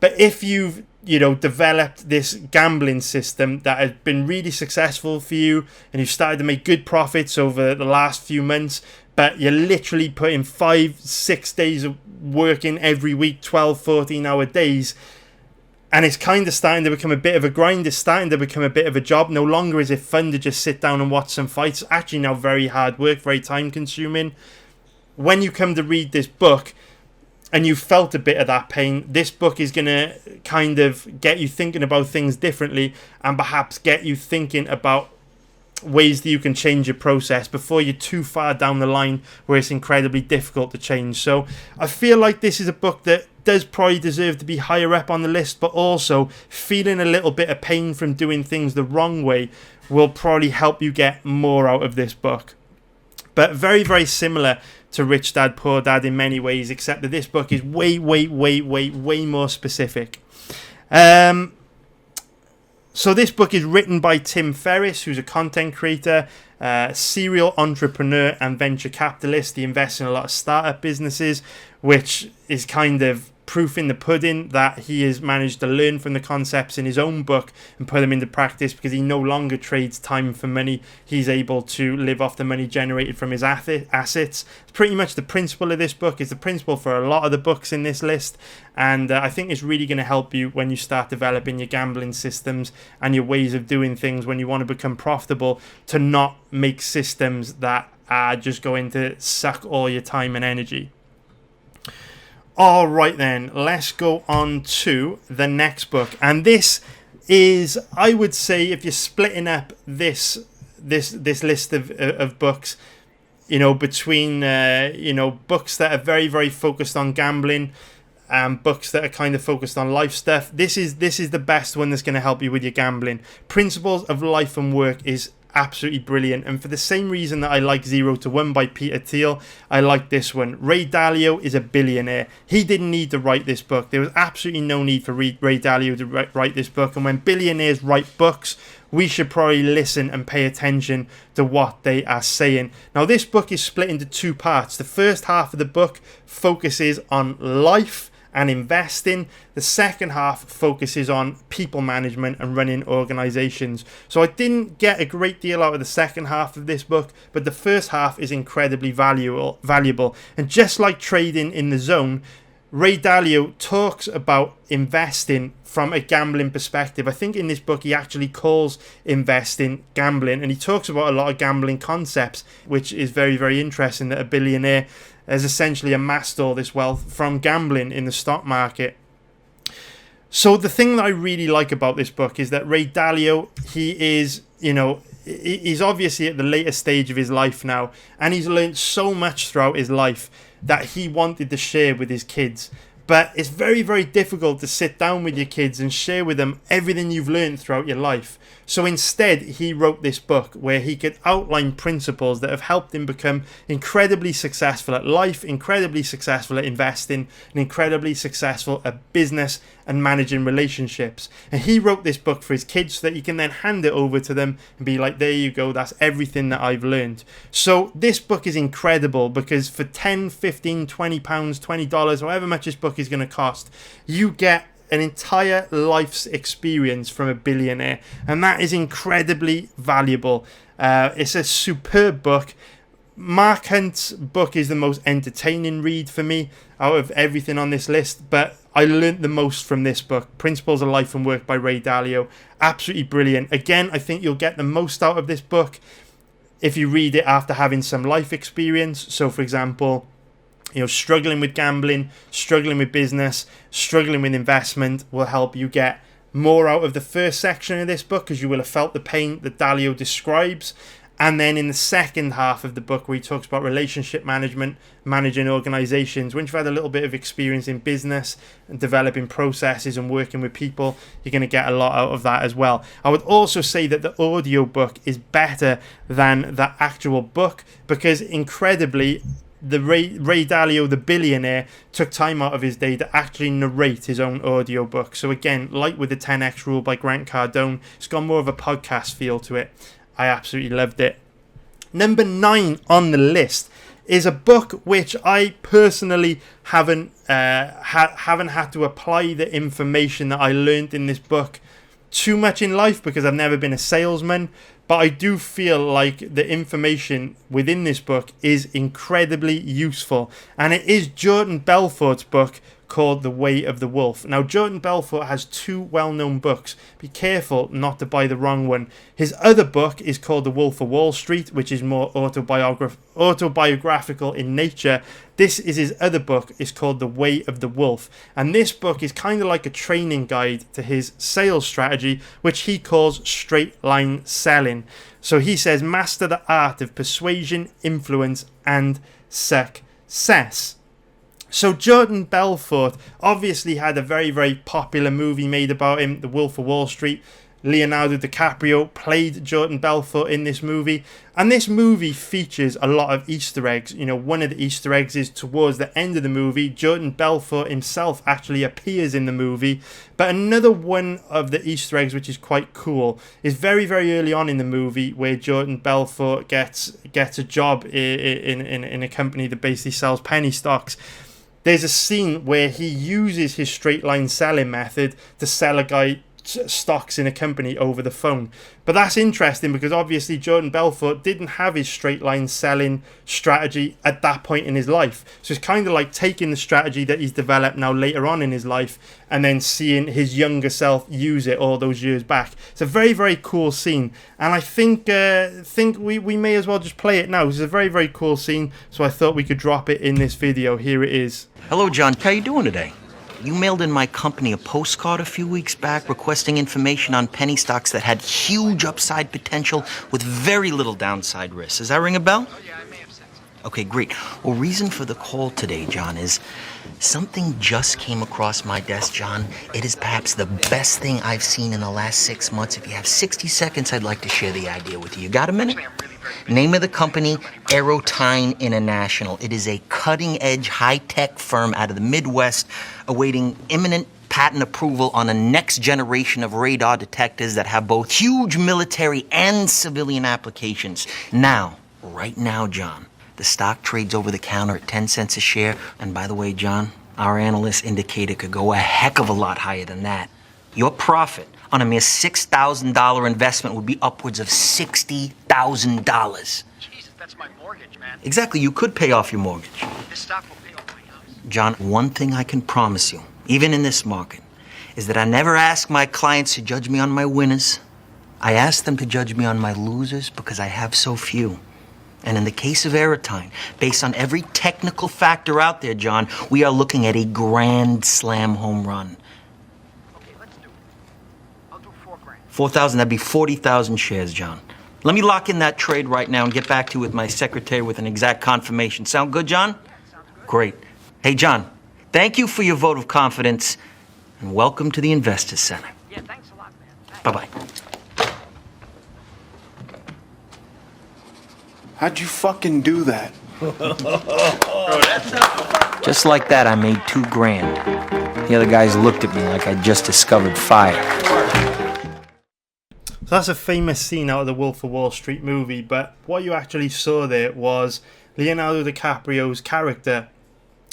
But if you've developed this gambling system that has been really successful for you and you've started to make good profits over the last few months, but you're literally putting 5-6 days of working every week, 12-14 hour days, and it's kind of starting to become a bit of a grind. It's starting to become a bit of a job. No longer is it fun to just sit down and watch some fights. It's actually now very hard work, very time consuming. When you come to read this book and you felt a bit of that pain, this book is going to kind of get you thinking about things differently and perhaps get you thinking about ways that you can change your process before you're too far down the line where it's incredibly difficult to change. So I feel like this is a book that does probably deserve to be higher up on the list, but also feeling a little bit of pain from doing things the wrong way will probably help you get more out of this book. But very similar to Rich Dad Poor Dad in many ways, except that this book is way more specific. So this book is written by Tim Ferriss, who's a content creator, serial entrepreneur and venture capitalist. He invests in a lot of startup businesses, which is kind of proof in the pudding that he has managed to learn from the concepts in his own book and put them into practice, because he no longer trades time for money. He's able to live off the money generated from his assets. It's pretty much the principle of this book. It's the principle for a lot of the books in this list, and I think it's really going to help you when you start developing your gambling systems and your ways of doing things when you want to become profitable, to not make systems that are just going to suck all your time and energy. All right then, let's go on to the next book. And this is, I would say, if you're splitting up this list of books, between books that are very focused on gambling, books that are kind of focused on life stuff. This is the best one that's going to help you with your gambling. Principles of Life and Work is absolutely brilliant, and for the same reason that I like 0 to 1 by Peter Thiel, I like this one. Ray Dalio is a billionaire. He didn't need to write this book. There was absolutely no need for Ray Dalio to write this book, and when billionaires write books, we should probably listen and pay attention to what they are saying. Now, this book is split into 2 parts. The first half of the book focuses on life and investing. The second half focuses on people management and running organizations. So I didn't get a great deal out of the second half of this book, but the first half is incredibly valuable. And just like Trading in the Zone, Ray Dalio talks about investing from a gambling perspective. I think in this book he actually calls investing gambling, and he talks about a lot of gambling concepts, which is very, very interesting, that a billionaire has essentially amassed all this wealth from gambling in the stock market. So the thing that I really like about this book is that Ray Dalio, he's obviously at the later stage of his life now, and he's learned so much throughout his life that he wanted to share with his kids. But it's very, very difficult to sit down with your kids and share with them everything you've learned throughout your life. So instead, he wrote this book where he could outline principles that have helped him become incredibly successful at life, incredibly successful at investing, and incredibly successful at business and managing relationships. And he wrote this book for his kids so that he can then hand it over to them and be like, there you go, that's everything that I've learned. So this book is incredible because for 10, 15, 20 pounds, $20, however much this book is going to cost, you get an entire life's experience from a billionaire, and that is incredibly valuable. It's a superb book. Mark Hunt's book is the most entertaining read for me out of everything on this list, but I learned the most from this book, Principles of Life and Work by Ray Dalio. Absolutely brilliant. Again, I think you'll get the most out of this book if you read it after having some life experience. So, for example, struggling with gambling, struggling with business, struggling with investment will help you get more out of the first section of this book, because you will have felt the pain that Dalio describes. And then in the second half of the book, where he talks about relationship management, managing organizations, once you've had a little bit of experience in business and developing processes and working with people, you're going to get a lot out of that as well. I would also say that the audio book is better than the actual book, because incredibly, the Ray Dalio, the billionaire, took time out of his day to actually narrate his own audiobook. So again, like with the 10X Rule by Grant Cardone, it's got more of a podcast feel to it. I absolutely loved it. Number 9 on the list is a book which I personally haven't had to apply the information that I learned in this book too much in life, because I've never been a salesman. But I do feel like the information within this book is incredibly useful. And it is Jordan Belfort's book called The Way of the Wolf. Now, Jordan Belfort has 2 well-known books. Be careful not to buy the wrong one. His other book is called The Wolf of Wall Street, which is more autobiographical in nature. This is his other book. It's called The Way of the Wolf. And this book is kind of like a training guide to his sales strategy, which he calls straight line selling. So he says, master the art of persuasion, influence, and success. So Jordan Belfort obviously had a very, very popular movie made about him, The Wolf of Wall Street. Leonardo DiCaprio played Jordan Belfort in this movie, and this movie features a lot of Easter eggs. One of the Easter eggs is towards the end of the movie, Jordan Belfort himself actually appears in the movie. But another one of the Easter eggs, which is quite cool, is very, very early on in the movie, where Jordan Belfort gets a job in a company that basically sells penny stocks. There's a scene where he uses his straight line selling method to sell a guy stocks in a company over the phone. But that's interesting because obviously Jordan Belfort didn't have his straight line selling strategy at that point in his life. So it's kind of like taking the strategy that he's developed now later on in his life and then seeing his younger self use it all those years back. It's a very, very cool scene, and I think we may as well just play it now. It's a very, very cool scene, so I thought we could drop it in this video. Here it is.
Hello, John. How you doing today? You mailed in my company a postcard a few weeks back requesting information on penny stocks that had huge upside potential with very little downside risk. Does that ring a bell? Okay, great. Well, reason for the call today, John, is something just came across my desk, John. It is perhaps the best thing I've seen in the last 6 months. If you have 60 seconds, I'd like to share the idea with you. You got a minute? Name of the company, Aerotine International. It is a cutting-edge, high-tech firm out of the Midwest awaiting imminent patent approval on a next generation of radar detectors that have both huge military and civilian applications. Now, right now, John, the stock trades over the counter at 10 cents a share. And by the way, John, our analysts indicate it could go a heck of a lot higher than that. Your profit on a mere $6,000 investment would be upwards of $60,000.
Jesus, that's my mortgage, man.
Exactly, you could pay off your mortgage.
This stock will pay off my house.
John, one thing I can promise you, even in this market, is that I never ask my clients to judge me on my winners. I ask them to judge me on my losers because I have so few. And in the case of Aerotine, based on every technical factor out there, John, we are looking at a grand slam home run.
Okay, let's do it. I'll do $4,000.
4,000, that'd be 40,000 shares, John. Let me lock in that trade right now and get back to you with my secretary with an exact confirmation. Sound good, John?
Yeah, sounds good.
Great. Hey, John, thank you for your vote of confidence, and welcome to the Investors Center.
Yeah, thanks a lot, man. Thanks.
Bye-bye.
How'd you fucking do that?
Just like that, I made $2,000. The other guys looked at me like I just discovered fire.
So that's a famous scene out of the Wolf of Wall Street movie, but what you actually saw there was Leonardo DiCaprio's character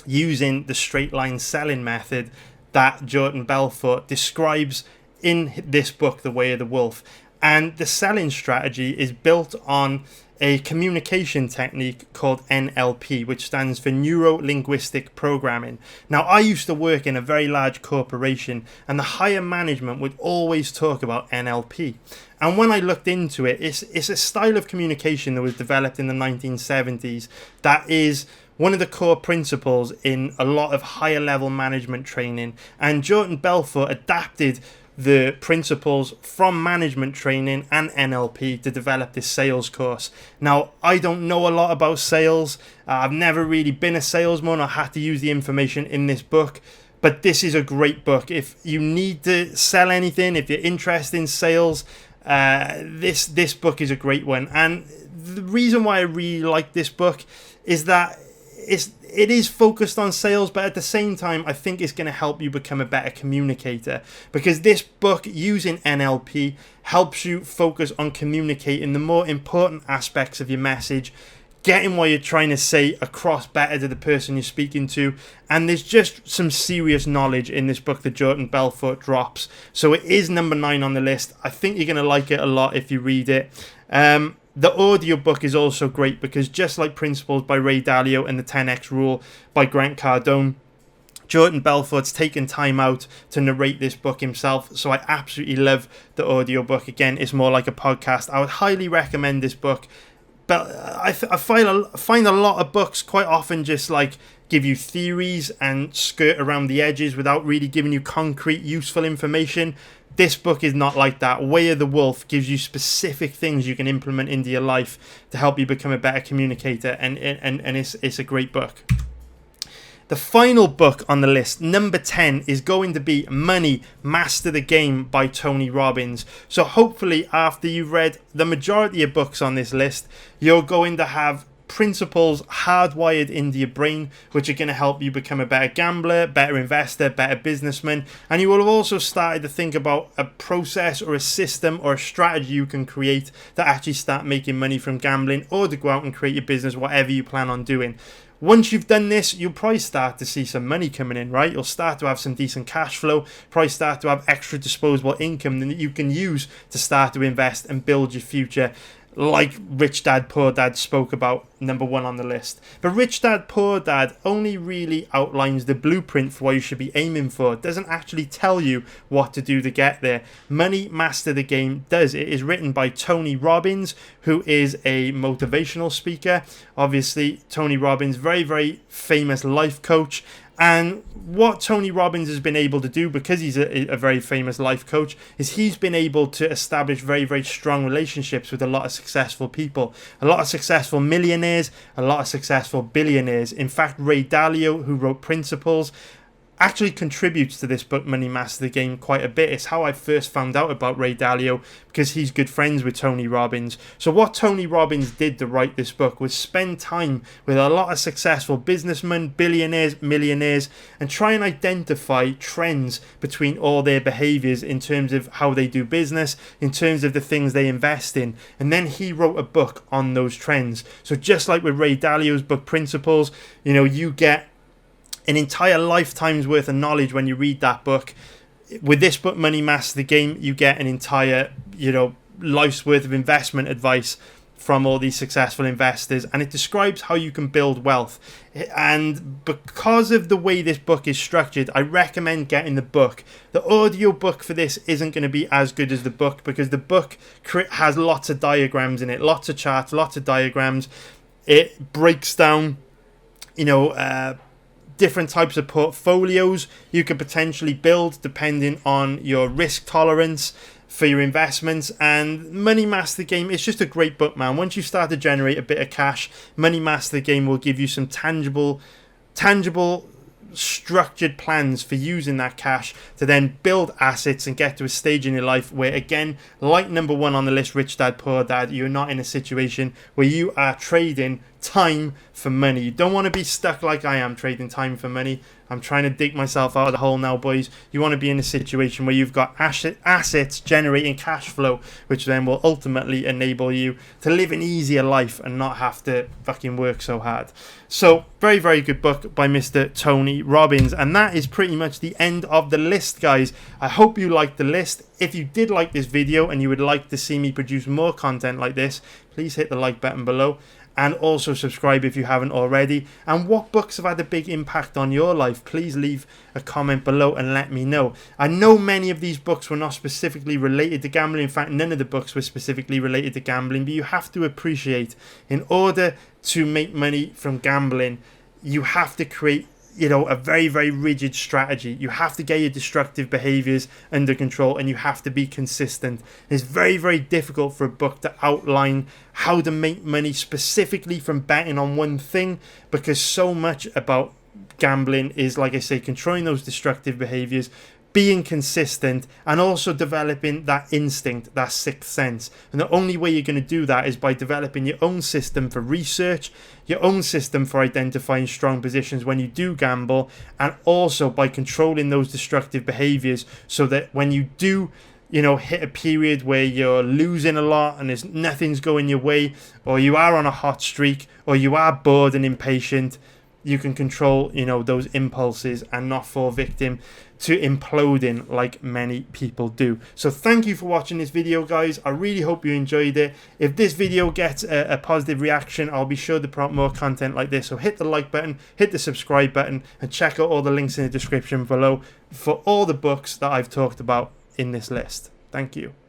using the straight line selling method that Jordan Belfort describes in this book, The Way of the Wolf. And the selling strategy is built on a communication technique called NLP, which stands for Neuro-Linguistic Programming. Now, I used to work in a very large corporation, and the higher management would always talk about NLP. And when I looked into it, it's a style of communication that was developed in the 1970s that is one of the core principles in a lot of higher level management training. And Jordan Belfort adapted the principles from management training and NLP to develop this sales course. Now, I don't know a lot about sales. I've never really been a salesman or had to use the information in this book. But this is a great book. If you need to sell anything, if you're interested in sales, this book is a great one. And the reason why I really like this book is that it is focused on sales, but at the same time, I think it's going to help you become a better communicator, because this book using NLP helps you focus on communicating the more important aspects of your message, getting what you're trying to say across better to the person you're speaking to. And there's just some serious knowledge in this book that Jordan Belfort drops. So it is number 9 on the list. I think you're going to like it a lot if you read it. The audiobook is also great because just like Principles by Ray Dalio and the 10X Rule by Grant Cardone, Jordan Belfort's taken time out to narrate this book himself. So I absolutely love the audiobook. Again, it's more like a podcast. I would highly recommend this book. But I find a lot of books quite often just like give you theories and skirt around the edges without really giving you concrete, useful information. This book is not like that. Way of the Wolf gives you specific things you can implement into your life to help you become a better communicator, and it's a great book. The final book on the list, number 10, is going to be Money, Master the Game by Tony Robbins. So hopefully after you've read the majority of books on this list, you're going to have principles hardwired into your brain, which are going to help you become a better gambler, better investor, better businessman. And you will have also started to think about a process or a system or a strategy you can create to actually start making money from gambling, or to go out and create your business, whatever you plan on doing. Once you've done this, you'll probably start to see some money coming in, right? You'll start to have some decent cash flow, probably start to have extra disposable income that you can use to start to invest and build your future, like Rich Dad Poor Dad spoke about, number 1 on the list. But Rich Dad Poor Dad only really outlines the blueprint for what you should be aiming for. It doesn't actually tell you what to do to get there. Money, Master the Game does. It is written by Tony Robbins, who is a motivational speaker. Obviously, Tony Robbins, very, very famous life coach. And what Tony Robbins has been able to do, because he's a very famous life coach, is he's been able to establish very, very strong relationships with a lot of successful people, a lot of successful millionaires, a lot of successful billionaires. In fact, Ray Dalio, who wrote Principles, actually contributes to this book, Money Master the Game, quite a bit. It's how I first found out about Ray Dalio, because he's good friends with Tony Robbins. So what Tony Robbins did to write this book was spend time with a lot of successful businessmen, billionaires, millionaires, and try and identify trends between all their behaviors in terms of how they do business, in terms of the things they invest in. And then he wrote a book on those trends. So just like with Ray Dalio's book Principles, you get an entire lifetime's worth of knowledge when you read that book. With this book, Money Master the Game, you get an entire, life's worth of investment advice from all these successful investors, and it describes how you can build wealth. And because of the way this book is structured, I recommend getting the book. The audio book for this isn't going to be as good as the book, because the book has lots of diagrams in it, lots of charts, lots of diagrams. It breaks down, different types of portfolios you could potentially build depending on your risk tolerance for your investments. And Money Master the Game, it's just a great book, man. Once you start to generate a bit of cash, Money Master the Game will give you some tangible structured plans for using that cash to then build assets and get to a stage in your life where, again, like number one on the list, Rich Dad Poor Dad, you're not in a situation where you are trading time for money. You don't want to be stuck like I am, trading time for money. I'm trying to dig myself out of the hole now, boys. You want to be in a situation where you've got assets generating cash flow, which then will ultimately enable you to live an easier life and not have to fucking work so hard. So, very, very good book by Mr. Tony Robbins. And that is pretty much the end of the list, guys. I hope you liked the list. If you did like this video and you would like to see me produce more content like this, please hit the like button below. And also subscribe if you haven't already. And what books have had a big impact on your life? Please leave a comment below and let me know. I know many of these books were not specifically related to gambling. In fact, none of the books were specifically related to gambling. But you have to appreciate, in order to make money from gambling, you have to create a very, very rigid strategy. You have to get your destructive behaviors under control, and you have to be consistent. It's very, very difficult for a book to outline how to make money specifically from betting on one thing, because so much about gambling is, like I say, controlling those destructive behaviors, being consistent, and also developing that instinct, that sixth sense. And the only way you're going to do that is by developing your own system for research, your own system for identifying strong positions when you do gamble, and also by controlling those destructive behaviors, so that when you do hit a period where you're losing a lot and nothing's going your way, or you are on a hot streak, or you are bored and impatient, you can control those impulses and not fall victim to imploding like many people do. So thank you for watching this video, guys. I really hope you enjoyed it. If this video gets a positive reaction, I'll be sure to promote more content like this. So hit the like button, hit the subscribe button, and check out all the links in the description below for all the books that I've talked about in this list. Thank you.